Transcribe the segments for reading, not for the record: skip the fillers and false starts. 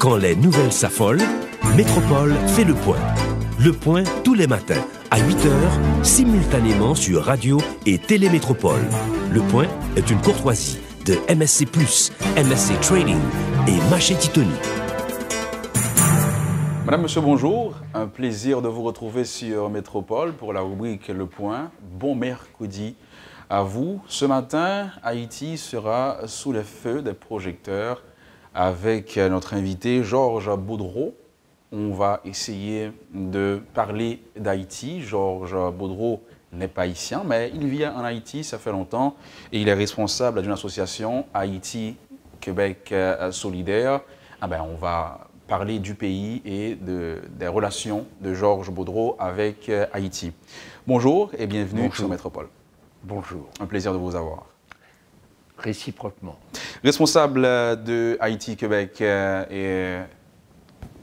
Quand les nouvelles s'affolent, Métropole fait le point. Le point tous les matins, à 8h, simultanément sur Radio et Télémétropole. Le point est une courtoisie de MSC+, MSC Trading et Maché Titoni. Madame, Monsieur, bonjour. Un plaisir de vous retrouver sur Métropole pour la rubrique Le Point. Bon mercredi à vous. Ce matin, Haïti sera sous les feux des projecteurs avec notre invité Georges Baudreau. On va essayer de parler d'Haïti. Georges Baudreau n'est pas haïtien, mais il vit en Haïti, ça fait longtemps, et il est responsable d'une association Haïti-Québec solidaire. On va parler du pays et des relations de Georges Baudreau avec Haïti. Bonjour et bienvenue sur Métropole. Bonjour. Un plaisir de vous avoir. Réciproquement. Responsable de Haïti-Québec et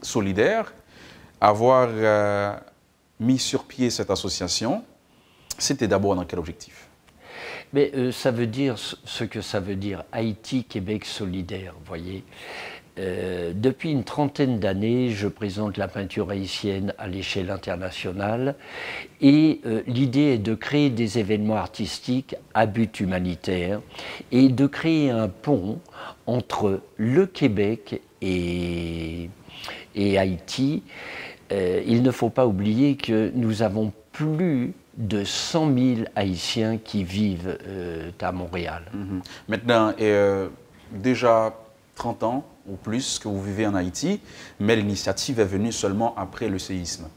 solidaire, avoir mis sur pied cette association, c'était d'abord dans quel objectif? Mais ça veut dire ce que ça veut dire, Haïti-Québec solidaire, vous voyez. Depuis une trentaine d'années, je présente la peinture haïtienne à l'échelle internationale et l'idée est de créer des événements artistiques à but humanitaire et de créer un pont entre le Québec et Haïti. Il ne faut pas oublier que nous avons plus de 100 000 Haïtiens qui vivent à Montréal. Maintenant, déjà 30 ans ou plus que vous vivez en Haïti, mais l'initiative est venue seulement après le séisme.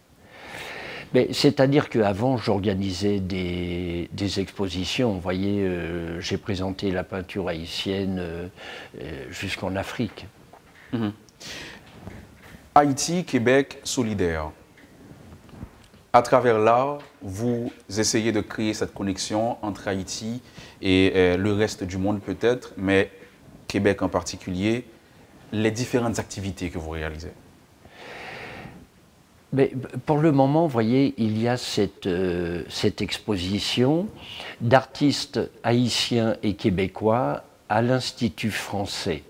C'est-à-dire qu'avant, j'organisais des expositions. Vous voyez, j'ai présenté la peinture haïtienne jusqu'en Afrique. Haïti, Québec, solidaire. À travers l'art, vous essayez de créer cette connexion entre Haïti et le reste du monde peut-être, mais Québec en particulier, les différentes activités que vous réalisez. Mais pour le moment, vous voyez, il y a cette exposition d'artistes haïtiens et québécois à l'Institut français,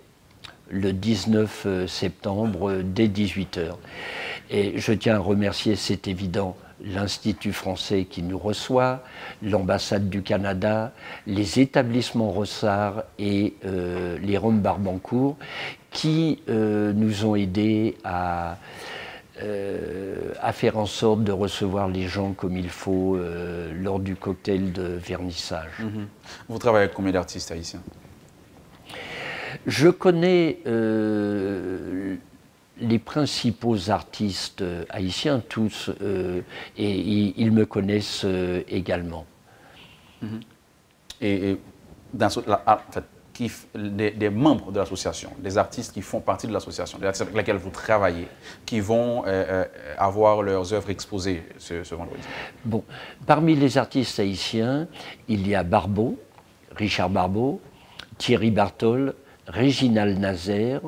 le 19 septembre, dès 18h. Et je tiens à remercier, c'est évident, l'Institut français qui nous reçoit, l'ambassade du Canada, les établissements Rossard et les Roms Barbancourt qui nous ont aidés à faire en sorte de recevoir les gens comme il faut lors du cocktail de vernissage. Vous travaillez avec combien d'artistes haïtiens? Je connais les principaux artistes haïtiens, tous, et ils me connaissent également. Et des membres de l'association, des artistes qui font partie de l'association, des artistes avec lesquels vous travaillez, qui vont avoir leurs œuvres exposées ce vendredi? Bon, parmi les artistes haïtiens, il y a Barbeau, Richard Barbeau, Thierry Bartol, Réginald Nazaire,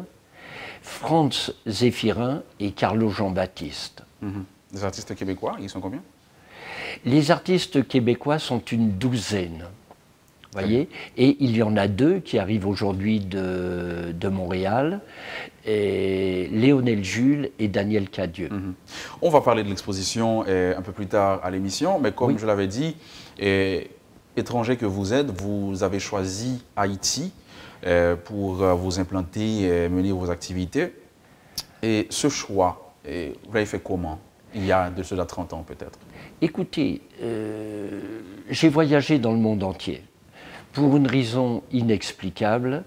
Franz Zéphirin et Carlo Jean-Baptiste. Les artistes québécois, ils sont combien? Les artistes québécois sont une douzaine, voyez, et il y en a deux qui arrivent aujourd'hui de Montréal, et Léonel Jules et Daniel Cadieux. On va parler de l'exposition un peu plus tard à l'émission, mais comme je l'avais dit, étranger que vous êtes, vous avez choisi Haïti pour vous implanter et mener vos activités. Et ce choix, vous l'avez fait comment? Il y a de cela 30 ans peut-être. Écoutez, j'ai voyagé dans le monde entier. Pour une raison inexplicable,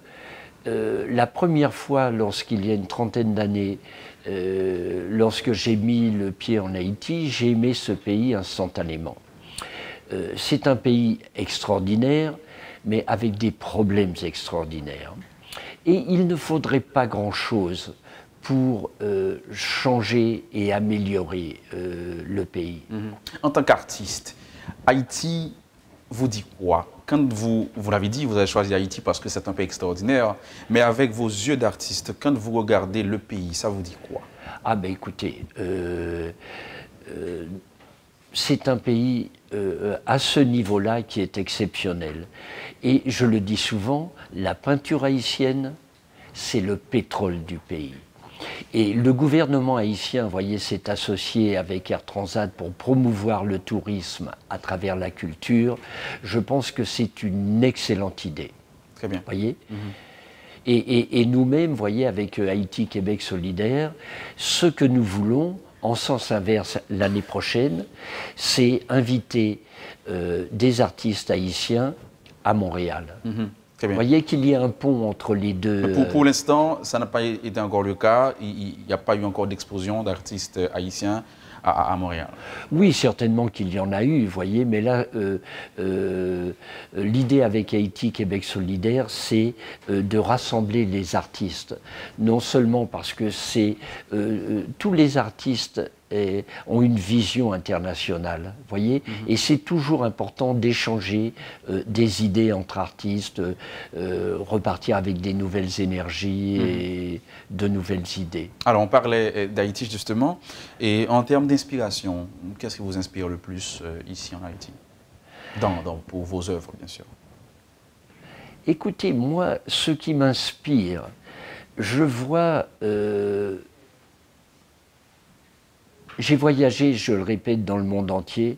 la première fois, lorsqu'il y a une trentaine d'années, lorsque j'ai mis le pied en Haïti, j'ai aimé ce pays instantanément. C'est un pays extraordinaire, mais avec des problèmes extraordinaires. Et il ne faudrait pas grand-chose pour changer et améliorer le pays. En tant qu'artiste, Haïti vous dit quoi? Quand vous l'avez dit, vous avez choisi Haïti parce que c'est un pays extraordinaire, mais avec vos yeux d'artiste, quand vous regardez le pays, ça vous dit quoi? Ah ben écoutez, c'est un pays à ce niveau-là qui est exceptionnel. Et je le dis souvent, la peinture haïtienne, c'est le pétrole du pays. Et le gouvernement haïtien, vous voyez, s'est associé avec Air Transat pour promouvoir le tourisme à travers la culture. Je pense que c'est une excellente idée. Très bien. Voyez. Et nous-mêmes, vous voyez, avec Haïti Québec Solidaire, ce que nous voulons, en sens inverse l'année prochaine, c'est inviter des artistes haïtiens à Montréal. Très bien. Vous voyez qu'il y a un pont entre les deux. Pour l'instant, ça n'a pas été encore le cas. Il n'y a pas eu encore d'explosion d'artistes haïtiens à Montréal. Oui, certainement qu'il y en a eu, vous voyez, mais là, l'idée avec Haïti Québec Solidaire, c'est de rassembler les artistes. Non seulement parce que tous les artistes ont une vision internationale, vous voyez, et c'est toujours important d'échanger des idées entre artistes, repartir avec des nouvelles énergies et de nouvelles idées. Alors, on parlait d'Haïti justement, et en termes d'inspiration, qu'est-ce qui vous inspire le plus ici en Haïti, pour vos œuvres, bien sûr? Écoutez, moi, ce qui m'inspire, je vois... j'ai voyagé, je le répète, dans le monde entier.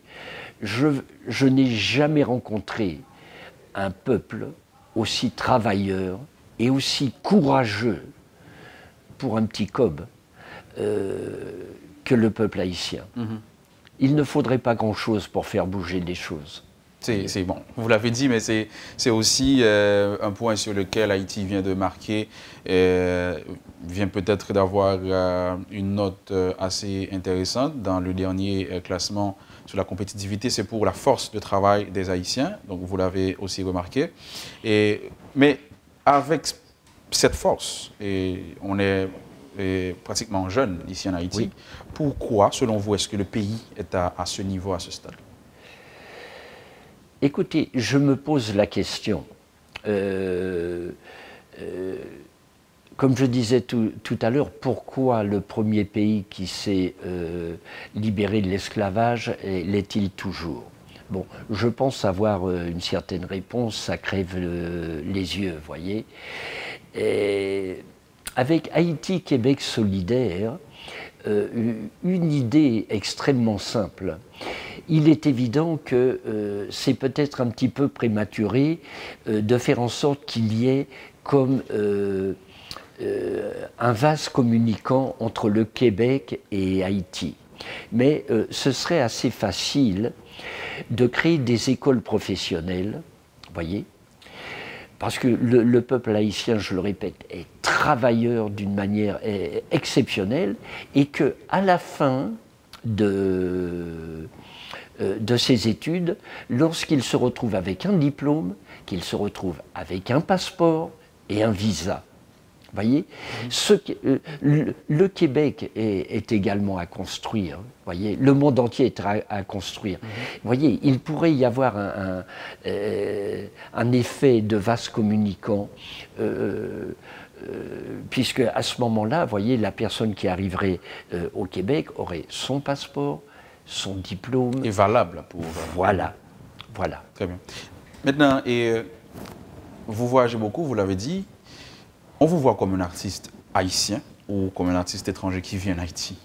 Je n'ai jamais rencontré un peuple aussi travailleur et aussi courageux pour un petit cob que le peuple haïtien. Il ne faudrait pas grand-chose pour faire bouger les choses. C'est bon, vous l'avez dit, mais c'est aussi un point sur lequel Haïti vient de marquer, vient peut-être d'avoir une note assez intéressante dans le dernier classement sur la compétitivité. C'est pour la force de travail des Haïtiens, donc vous l'avez aussi remarqué. Mais avec cette force, et on est pratiquement jeune ici en Haïti, oui. Pourquoi, selon vous, est-ce que le pays est à ce niveau, à ce stade? Écoutez, je me pose la question. Comme je disais tout à l'heure, pourquoi le premier pays qui s'est libéré de l'esclavage l'est-il toujours? Bon, je pense avoir une certaine réponse, ça crève les yeux, vous voyez. Avec Haïti Québec Solidaire, une idée extrêmement simple. Il est évident que c'est peut-être un petit peu prématuré de faire en sorte qu'il y ait comme un vase communicant entre le Québec et Haïti. Mais ce serait assez facile de créer des écoles professionnelles, vous voyez, parce que le peuple haïtien, je le répète, est travailleur d'une manière exceptionnelle et qu'à la fin de ses études, lorsqu'il se retrouve avec un diplôme, qu'il se retrouve avec un passeport et un visa. Vous voyez, le Québec est également à construire. Vous voyez, le monde entier est à construire. Vous voyez, il pourrait y avoir un effet de vase communicant, puisque à ce moment-là, vous voyez, la personne qui arriverait au Québec aurait son passeport, son diplôme. Et valable pour... Voilà, voilà. Très bien. Maintenant, vous voyagez beaucoup, vous l'avez dit. On vous voit comme un artiste haïtien ou comme un artiste étranger qui vient d'Haïti?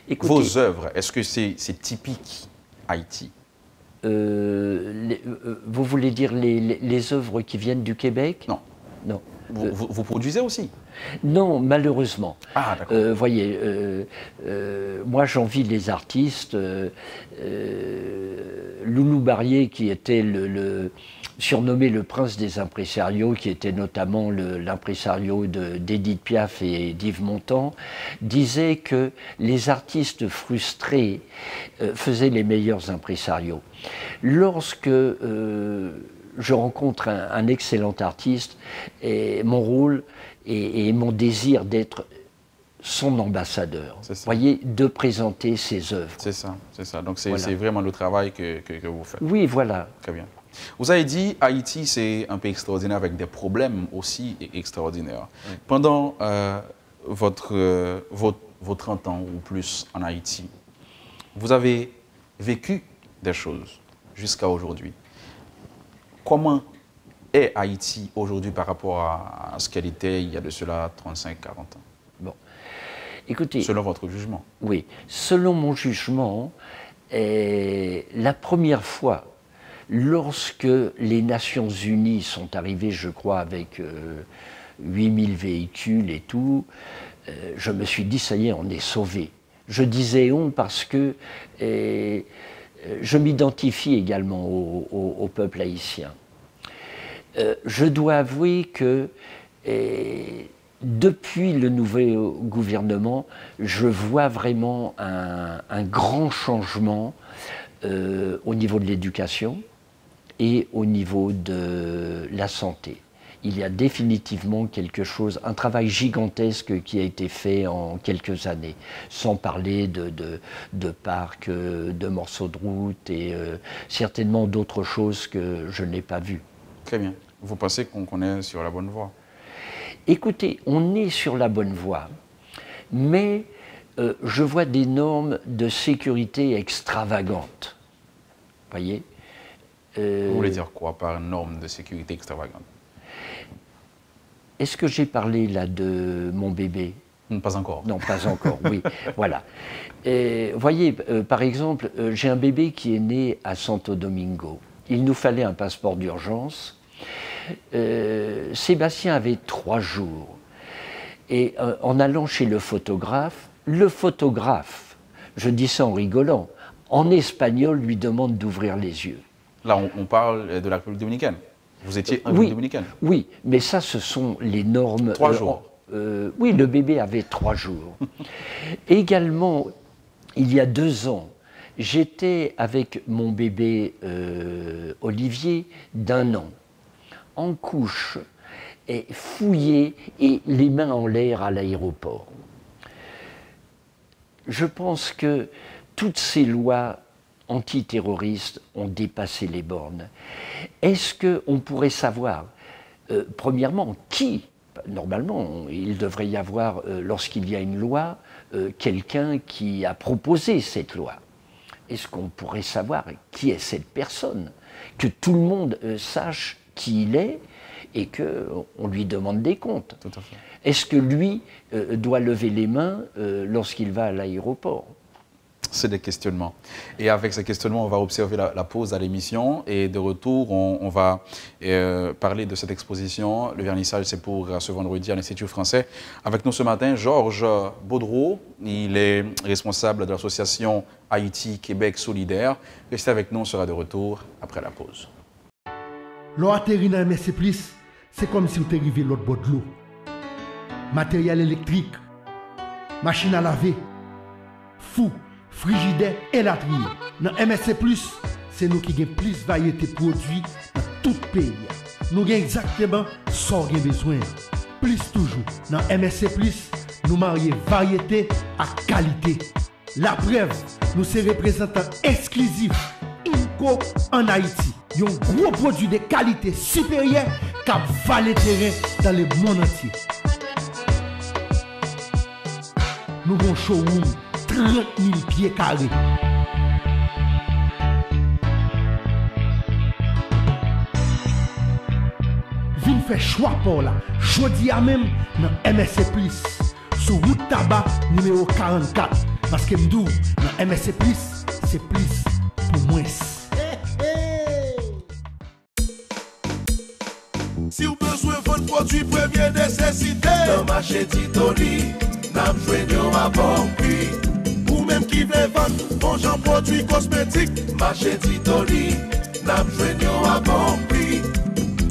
Écoutez, vos œuvres, est-ce que c'est typique Haïti? Vous voulez dire les œuvres qui viennent du Québec? Non. Non. Vous produisez aussi? Non, malheureusement. Ah, d'accord. Voyez, moi j'envie les artistes. Loulou Barrier, qui était surnommé le prince des impresarios, qui était notamment l'impresario d'Edith Piaf et d'Yves Montand, disait que les artistes frustrés faisaient les meilleurs impresarios. Lorsque je rencontre un excellent artiste, et mon rôle et mon désir d'être son ambassadeur, vous voyez, de présenter ses œuvres. C'est ça, c'est ça. Donc c'est voilà. Vraiment le travail que vous faites. Oui, voilà. Très bien. Vous avez dit, Haïti, c'est un pays extraordinaire avec des problèmes aussi extraordinaires. Oui. Pendant vos 30 ans ou plus en Haïti, vous avez vécu des choses jusqu'à aujourd'hui. Comment est Haïti aujourd'hui par rapport à ce qu'elle était il y a de cela 35-40 ans? Bon. Écoutez, selon votre jugement. Oui, selon mon jugement, la première fois, lorsque les Nations Unies sont arrivées, je crois, avec 8000 véhicules et tout, je me suis dit, ça y est, on est sauvés. Je disais on parce que je m'identifie également au peuple haïtien. Je dois avouer que depuis le nouveau gouvernement, je vois vraiment un grand changement au niveau de l'éducation et au niveau de la santé. Il y a définitivement quelque chose, un travail gigantesque qui a été fait en quelques années, sans parler de parcs, de morceaux de route et certainement d'autres choses que je n'ai pas vues. Très bien. Vous pensez qu'on est sur la bonne voie? Écoutez, on est sur la bonne voie, mais je vois des normes de sécurité extravagantes. Voyez? Vous voulez dire quoi par normes de sécurité extravagantes? Est-ce que j'ai parlé là de mon bébé? Pas encore. Non, pas encore, oui. Voilà. Voyez, par exemple, j'ai un bébé qui est né à Santo Domingo. Il nous fallait un passeport d'urgence. Sébastien avait 3 jours. Et en allant chez le photographe, je dis ça en rigolant, en espagnol lui demande d'ouvrir les yeux. Là, on parle de la République dominicaine. Vous étiez en République dominicaine? Oui, mais ça, ce sont les normes. 3 jours. Oui, le bébé avait 3 jours. Également, il y a 2 ans, j'étais avec mon bébé Olivier d'1 an, en couche, et fouillé et les mains en l'air à l'aéroport. Je pense que toutes ces lois antiterroristes ont dépassé les bornes. Est-ce qu'on pourrait savoir, premièrement, qui? Normalement, il devrait y avoir, lorsqu'il y a une loi, quelqu'un qui a proposé cette loi. Est-ce qu'on pourrait savoir qui est cette personne? Que tout le monde sache qui il est et qu'on lui demande des comptes. Tout à fait. Est-ce que lui doit lever les mains lorsqu'il va à l'aéroport? C'est des questionnements. Et avec ces questionnements, on va observer la pause à l'émission. Et de retour, on va parler de cette exposition. Le vernissage, c'est pour ce vendredi à l'Institut français. Avec nous ce matin, Georges Baudreau. Il est responsable de l'association Haïti-Québec solidaire. Restez avec nous, on sera de retour après la pause. L'eau atterrit dans MSC+, c'est comme si vous étiez arrivé l'autre bord de l'eau. Matériel électrique, machine à laver, fou, frigidaire et latrier. Dans MSC+, c'est nous qui avons plus de variété de produits dans tout le pays. Nous avons exactement ce qu'on a besoin. Plus toujours. Dans MSC+, nous marions variété à qualité. La preuve, nous sommes représentants exclusifs INCO en Haïti. Ils ont un gros produit de qualité supérieure qui valent le terrain dans le monde entier. Nous avons un showroom 30 000 pieds carrés. Vin fait choix pour là. Jeudi à même dans MSC+. Sur route tabac numéro 44. Parce que m'dou, dans MSC+, c'est plus pour moins. Si vous besoin de votre produit premier nécessité, dans marché Titoni, n'a joué à bon prix. Ou même qui veut vendre bon genre produits cosmétiques, marché Titoni, n'a joué à bon prix.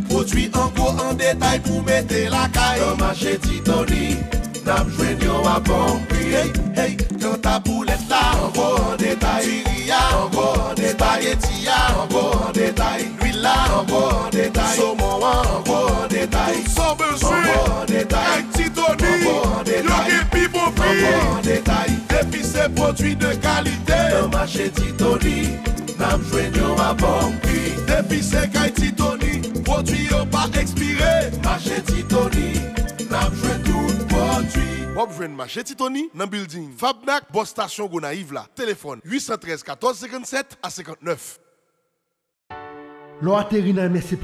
Produits en gros en détail pour mettre la caille, dans marché Titoni, n'a joué à bon prix. Hey, hey, quand ta boulette là, en gros en détail, Syria, en gros en détail, Etia, en gros en détail, l'huile là, en gros en détail, saumon en gros en détail, sans besoin, en gros en détail, Titoni, en détail, depuis ces produits de qualité, dans marché Titoni, n'a joué à bon prix. Depuis ces cailles Titoni, produits pas expiré, marché Titoni, n'a joué tout produit. Bob Jeune marché Titoni, dans building Fabnac, Boss Station Gonaïve là. Téléphone 813 14 57 à 59. L'eau atterrit dans MSC+,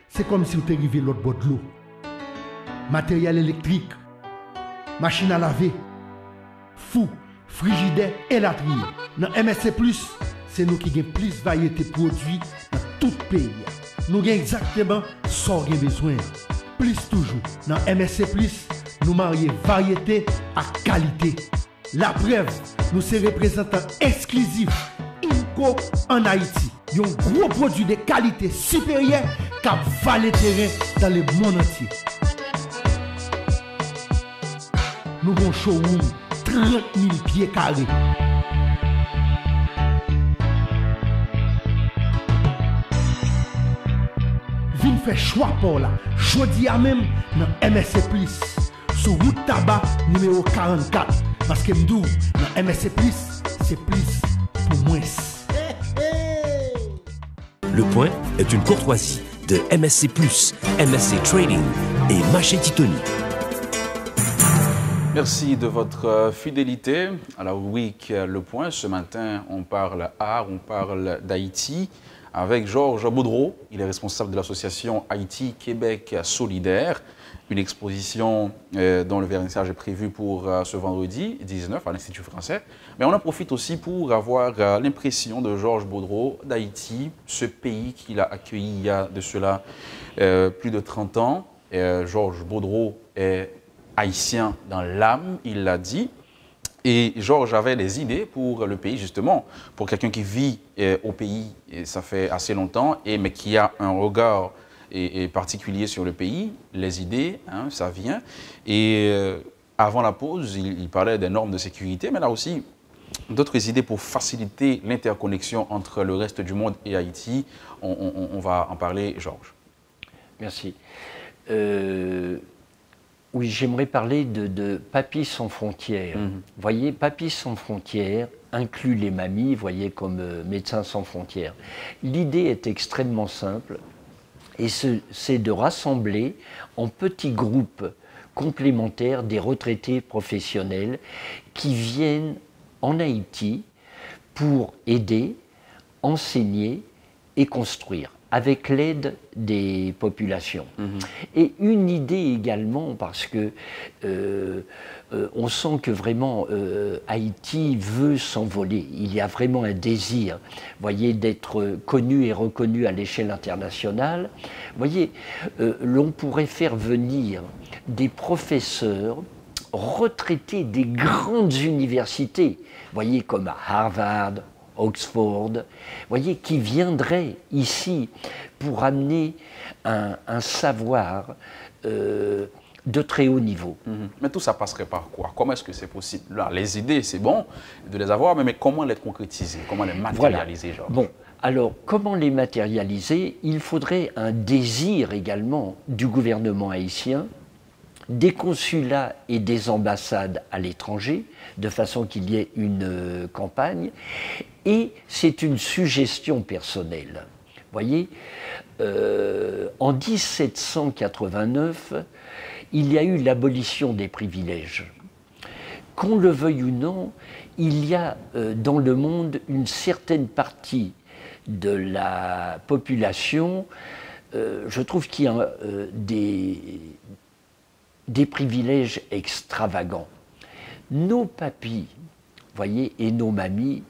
c'est comme si vous étiez arrivé l'autre bord de l'eau. Matériel électrique, machine à laver, four, frigidaire et latrine. Dans MSC+, c'est nous qui avons plus de variétés de produits dans tout le pays. Nous avons exactement ce qu'on a besoin. Plus toujours, dans MSC+, nous marions variété à qualité. La preuve, nous sommes représentants exclusifs INCO en Haïti. Un gros produit de qualité supérieure qui va le terrain dans le monde entier. Nous avons un showroom 30 000 pieds carrés. Vin fait choix pour là. Jodi à même dans MSC+, sur route tabac numéro 44. Parce que m'dou, dans MSC+, c'est plus pour moins. Le Point est une courtoisie de MSC+, MSC Trading et Maché Titoni. Merci de votre fidélité à la rubrique Le Point. Ce matin, on parle art, on parle d'Haïti avec Georges Baudreau. Il est responsable de l'association Haïti-Québec Solidaire. Une exposition dont le vernissage est prévu pour ce vendredi 19 à l'Institut français. Mais on en profite aussi pour avoir l'impression de Georges Baudreau d'Haïti, ce pays qu'il a accueilli il y a de cela plus de 30 ans. Georges Baudreau est haïtien dans l'âme, il l'a dit. Et Georges avait des idées pour le pays, justement, pour quelqu'un qui vit au pays, et ça fait assez longtemps, mais qui a un regard et particulier sur le pays, les idées, hein, ça vient. Et avant la pause, il parlait des normes de sécurité, mais là aussi, d'autres idées pour faciliter l'interconnexion entre le reste du monde et Haïti. On va en parler, Georges. Merci. Oui, j'aimerais parler de Papy sans frontières. Vous voyez, Papy sans frontières inclut les mamies, vous voyez, comme Médecins sans frontières. L'idée est extrêmement simple. Et c'est de rassembler en petits groupes complémentaires des retraités professionnels qui viennent en Haïti pour aider, enseigner et construire avec l'aide des populations. Et une idée également, parce que on sent que vraiment Haïti veut s'envoler. Il y a vraiment un désir, voyez, d'être connu et reconnu à l'échelle internationale. Voyez, l'on pourrait faire venir des professeurs retraités des grandes universités, voyez, comme à Harvard, Oxford, voyez, qui viendraient ici pour amener un savoir de très haut niveau. Mais tout ça passerait par quoi? Comment est-ce que c'est possible? Là, les idées, c'est bon de les avoir, mais comment les concrétiser? Comment les matérialiser? Voilà. Bon, alors, comment les matérialiser? Il faudrait un désir également du gouvernement haïtien, des consulats et des ambassades à l'étranger, de façon qu'il y ait une campagne, et c'est une suggestion personnelle. Vous voyez, en 1789, il y a eu l'abolition des privilèges. Qu'on le veuille ou non, il y a dans le monde une certaine partie de la population, je trouve qu'il y a des privilèges extravagants. Nos papis, voyez, et nos mamies,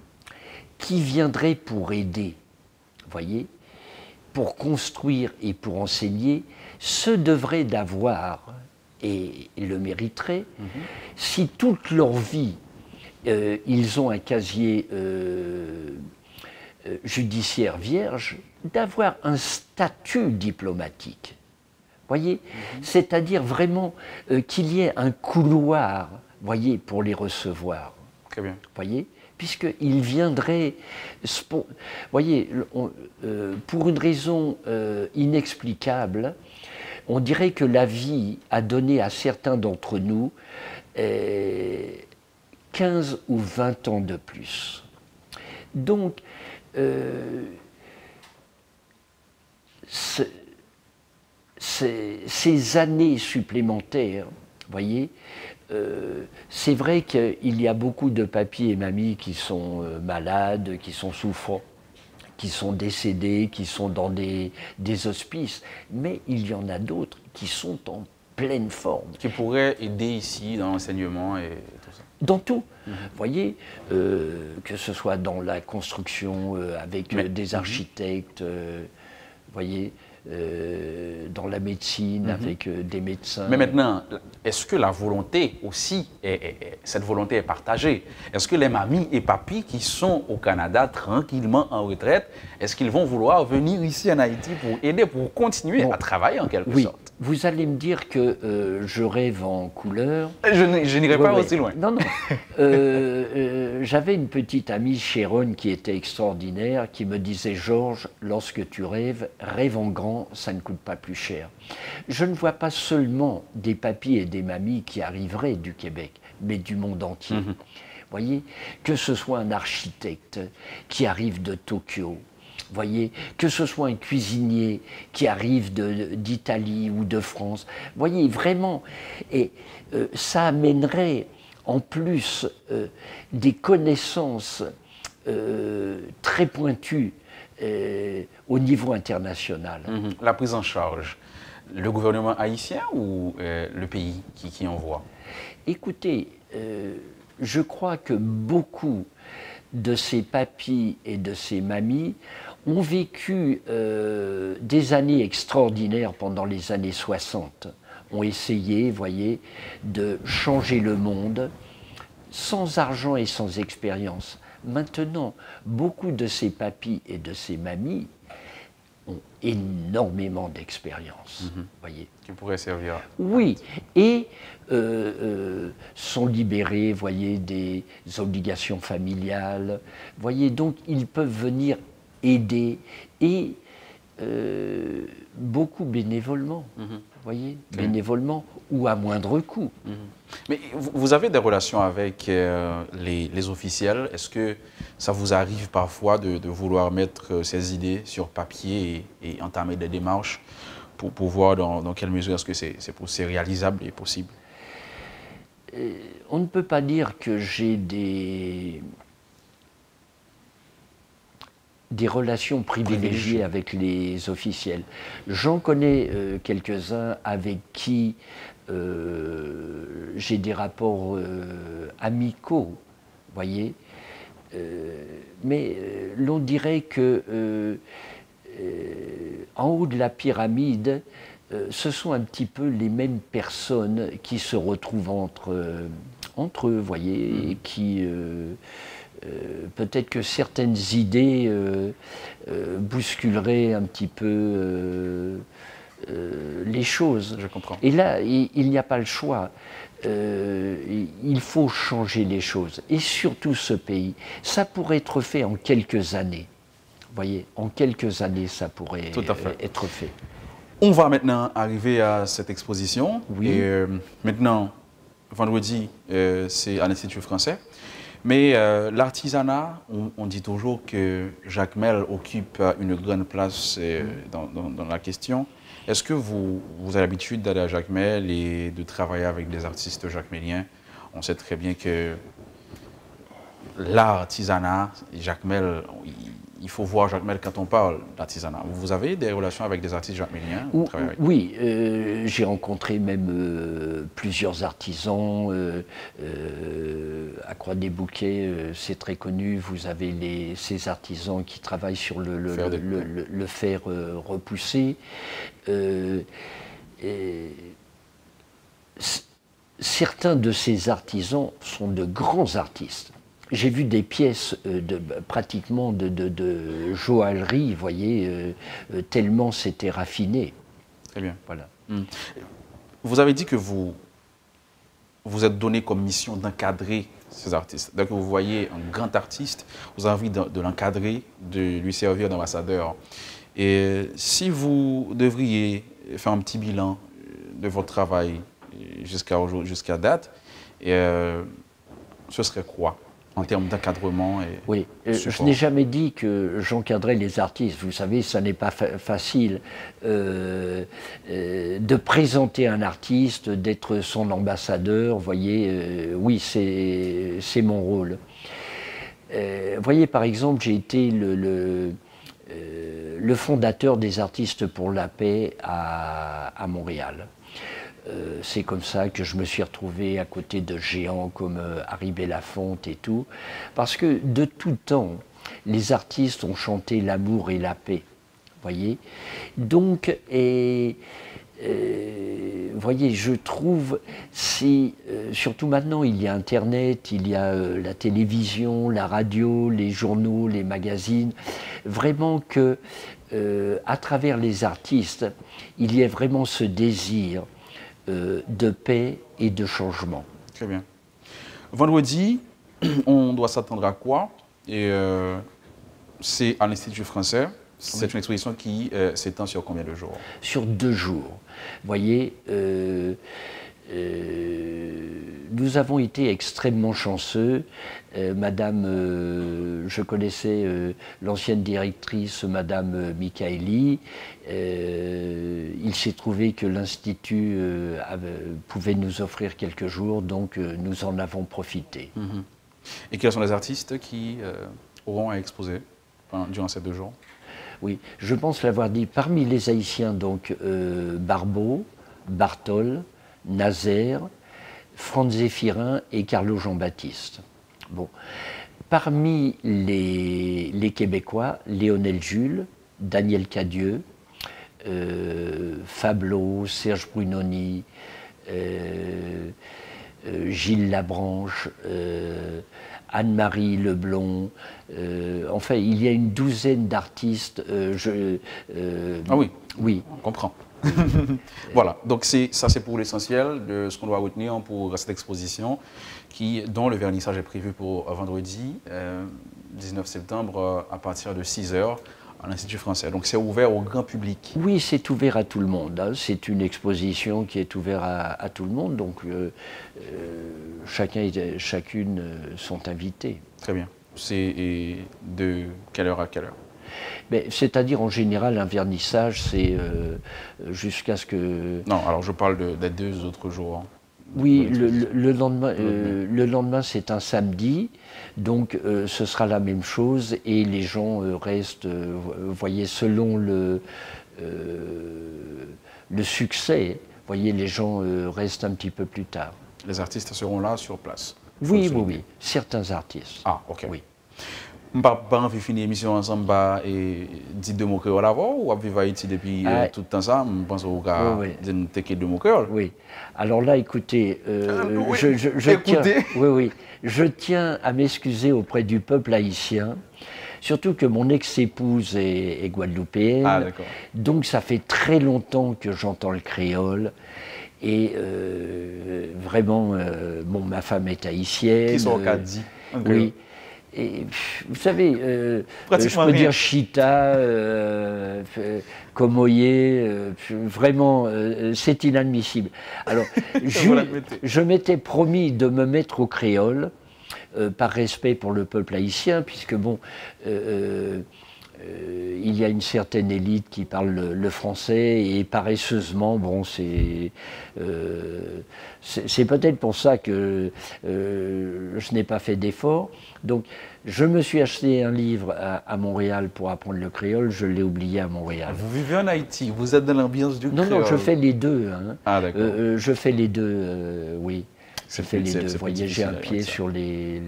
qui viendraient pour aider, voyez, pour construire et pour enseigner, se devraient d'avoir, et le mériteraient, si toute leur vie, ils ont un casier judiciaire vierge, d'avoir un statut diplomatique. Voyez, c'est-à-dire vraiment qu'il y ait un couloir, voyez, pour les recevoir. Très bien. Voyez, puisqu'ils viendraient, voyez, pour une raison inexplicable, on dirait que la vie a donné à certains d'entre nous 15 ou 20 ans de plus. Donc, ces années supplémentaires, voyez, c'est vrai qu'il y a beaucoup de papis et mamies qui sont malades, qui sont souffrants, qui sont décédés, qui sont dans des hospices, mais il y en a d'autres qui sont en pleine forme. Qui pourraient aider ici dans l'enseignement et tout ça. Dans tout. Vous voyez, que ce soit dans la construction avec des architectes, vous voyez, dans la médecine avec des médecins. Mais maintenant, est-ce que la volonté aussi, cette volonté est partagée? Est-ce que les mamies et papis qui sont au Canada tranquillement en retraite, est-ce qu'ils vont vouloir venir ici en Haïti pour aider, pour continuer à travailler en quelque sorte? Vous allez me dire que je rêve en couleur. Je n'irai pas aussi loin. Non, non. J'avais une petite amie, Sharon, qui était extraordinaire, qui me disait « Georges, lorsque tu rêves, rêve en grand, ça ne coûte pas plus cher. » Je ne vois pas seulement des papis et des mamies qui arriveraient du Québec, mais du monde entier. Vous voyez, que ce soit un architecte qui arrive de Tokyo, voyez, que ce soit un cuisinier qui arrive d'Italie ou de France, voyez, vraiment, et ça amènerait en plus des connaissances très pointues au niveau international. La prise en charge, le gouvernement haïtien ou le pays qui envoie? Écoutez, je crois que beaucoup de ces papis et de ces mamies ont vécu des années extraordinaires pendant les années 60, ont essayé, voyez, de changer le monde sans argent et sans expérience. Maintenant, beaucoup de ces papis et de ces mamies ont énormément d'expérience, voyez. Qui pourrait servir. Oui, et sont libérés, voyez, des obligations familiales, voyez, donc ils peuvent venir aider et beaucoup bénévolement, voyez, bénévolement ou à moindre coût. Mais vous avez des relations avec les officiels. Est-ce que ça vous arrive parfois de vouloir mettre ces idées sur papier et entamer des démarches pour voir dans quelle mesure est-ce que c'est réalisable et possible? On ne peut pas dire que j'ai des relations privilégiées avec les officiels. J'en connais quelques-uns avec qui j'ai des rapports amicaux, voyez. Mais l'on dirait que en haut de la pyramide, ce sont un petit peu les mêmes personnes qui se retrouvent entre eux, voyez, et qui peut-être que certaines idées bousculeraient un petit peu les choses. Je comprends. Et là, il n'y a pas le choix. Il faut changer les choses. Et surtout ce pays, ça pourrait être fait en quelques années. Vous voyez, en quelques années, ça pourrait être fait. On va maintenant arriver à cette exposition. Oui. Et maintenant, vendredi, c'est à l'Institut français. Mais l'artisanat, on dit toujours que Jacmel occupe une grande place dans la question. Est-ce que vous avez l'habitude d'aller à Jacmel et de travailler avec des artistes jacmeliens? On sait très bien que l'artisanat, Jacmel, il faut voir Jacmel quand on parle d'artisanat. Vous avez des relations avec des artistes jacmeliens? Oui, j'ai rencontré même plusieurs artisans. À Croix-des-Bouquets, c'est très connu. Vous avez ces artisans qui travaillent sur le fer repoussé. Certains de ces artisans sont de grands artistes. J'ai vu des pièces pratiquement de joaillerie, vous voyez, tellement c'était raffiné. Très bien. Voilà. Vous avez dit que vous êtes donné comme mission d'encadrer ces artistes. Donc vous voyez un grand artiste, vous avez envie de l'encadrer, de lui servir d'ambassadeur. Et si vous devriez faire un petit bilan de votre travail jusqu'à date, ce serait quoi en termes d'encadrement? Oui, je n'ai jamais dit que j'encadrais les artistes. Vous savez, ça n'est pas facile de présenter un artiste, d'être son ambassadeur. Vous voyez, oui, c'est mon rôle. Vous voyez, par exemple, j'ai été le fondateur des Artistes pour la Paix à Montréal. c'est comme ça que je me suis retrouvé à côté de géants comme Harry Belafonte et tout. Parce que de tout temps, les artistes ont chanté l'amour et la paix. Voyez. Donc, voyez, je trouve, surtout maintenant, il y a Internet, il y a la télévision, la radio, les journaux, les magazines, vraiment que, à travers les artistes, il y a vraiment ce désir de paix et de changement. Très bien. Vendredi, on doit s'attendre à quoi? Et c'est à l'Institut français. C'est une exposition qui s'étend sur combien de jours? Sur 2 jours. Vous voyez, nous avons été extrêmement chanceux. Je connaissais l'ancienne directrice, Madame Michaeli. Il s'est trouvé que l'Institut pouvait nous offrir quelques jours, donc nous en avons profité. Et quels sont les artistes qui auront à exposer durant ces 2 jours? Oui, je pense l'avoir dit. Parmi les Haïtiens, donc Barbeau, Bartol, Nazaire, Franz Zéphirin et Carlo Jean-Baptiste. Bon. Parmi les Québécois, Léonel Jules, Daniel Cadieux, Fablo, Serge Brunoni, Gilles Labranche, Anne-Marie Leblond, enfin il y a une douzaine d'artistes. Ah oui, oui, on comprend. Voilà, donc ça c'est pour l'essentiel de ce qu'on doit retenir pour cette exposition dont le vernissage est prévu pour vendredi 19 septembre à partir de 6 h à l'Institut français. Donc c'est ouvert au grand public. Oui, c'est ouvert à tout le monde. Hein. C'est une exposition qui est ouverte à tout le monde, donc chacun et chacune sont invités. Très bien. C'est de quelle heure à quelle heure? C'est-à-dire en général un vernissage, c'est jusqu'à ce que... Non, alors je parle des 2 autres jours. Oui, le lendemain c'est un samedi, donc ce sera la même chose et les gens restent, vous voyez, selon le succès, vous voyez, les gens restent un petit peu plus tard. Les artistes seront là sur place? Oui, oui, certains artistes. Ah, ok. Oui. On va finir l'émission ensemble et dire 2 mots créoles avant ou à vivre à Haïti depuis tout le temps ça? Je pense qu'on va dire 2 mots créoles. Oui. Alors là, écoutez, je tiens à m'excuser auprès du peuple haïtien, surtout que mon ex-épouse est guadeloupéenne. Ah, d'accord. Donc ça fait très longtemps que j'entends le créole. Et vraiment, ma femme est haïtienne. Qui sont au Cadi? Oui. Et, vous savez, je peux dire Chita, Komoye, vraiment, c'est inadmissible. Alors, je m'étais promis de me mettre au créole, par respect pour le peuple haïtien, puisque bon, il y a une certaine élite qui parle le français et paresseusement, bon, c'est peut-être pour ça que je n'ai pas fait d'effort. Donc, je me suis acheté un livre à Montréal pour apprendre le créole, je l'ai oublié à Montréal. Vous vivez en Haïti, vous êtes dans l'ambiance du créole? Non, je fais les deux. Hein. Ah, d'accord. Je fais les deux, oui. Je fais les deux. Vous voyez, j'ai un pied sur les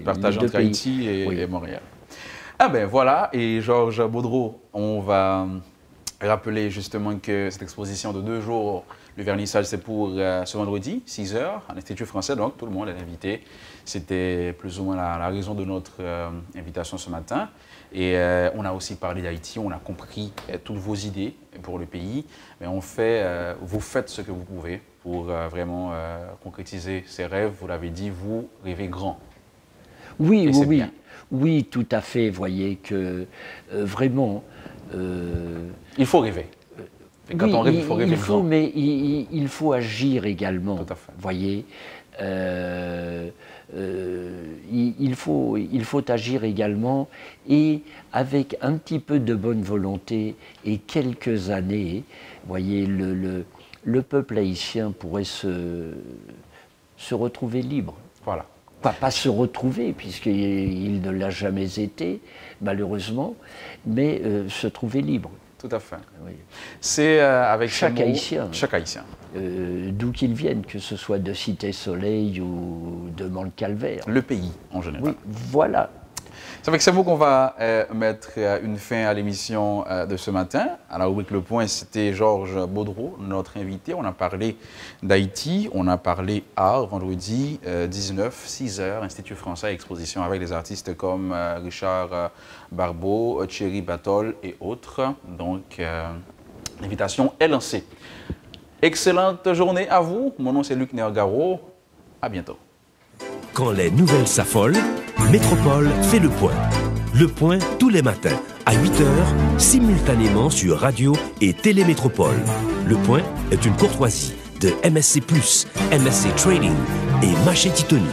partage deux entre pays. Haïti et Montréal. Ah ben voilà, et Georges Baudreau, on va rappeler justement que cette exposition de 2 jours, le vernissage c'est pour ce vendredi, 6 h, à l'Institut français, donc tout le monde est invité. C'était plus ou moins la raison de notre invitation ce matin. Et on a aussi parlé d'Haïti, on a compris toutes vos idées pour le pays, mais vous faites ce que vous pouvez pour vraiment concrétiser ces rêves. Vous l'avez dit, vous rêvez grand. Oui, oui, oui. Oui, tout à fait. Vous voyez que vraiment... il faut rêver. Et quand on rêve, il faut rêver grand. Mais il faut agir également. Tout à fait. Vous voyez, il faut agir également et avec un petit peu de bonne volonté et quelques années, vous voyez, le peuple haïtien pourrait se retrouver libre. Voilà. Pas se retrouver, puisqu'il ne l'a jamais été, malheureusement, mais se trouver libre. Tout à fait. Oui. C'est avec Chaque ces mots, Haïtien. Chaque Haïtien. D'où qu'ils viennent, que ce soit de Cité-Soleil ou de Mont-Calvaire. Le pays, en général. Oui, voilà. C'est avec ces mots qu'on va mettre une fin à l'émission de ce matin. À la rubrique Le Point, c'était Georges Baudreau, notre invité. On a parlé d'Haïti, on a parlé art, vendredi 19, 6h, Institut français, exposition avec des artistes comme Richard Barbeau, Thierry Batol et autres. Donc, l'invitation est lancée. Excellente journée à vous. Mon nom, c'est Luc Nergaro. À bientôt. Quand les nouvelles s'affolent, Métropole fait le point. Le point tous les matins à 8h, simultanément sur Radio et Télémétropole. Le point est une courtoisie de MSC+, MSC Trading et Maché Titoni.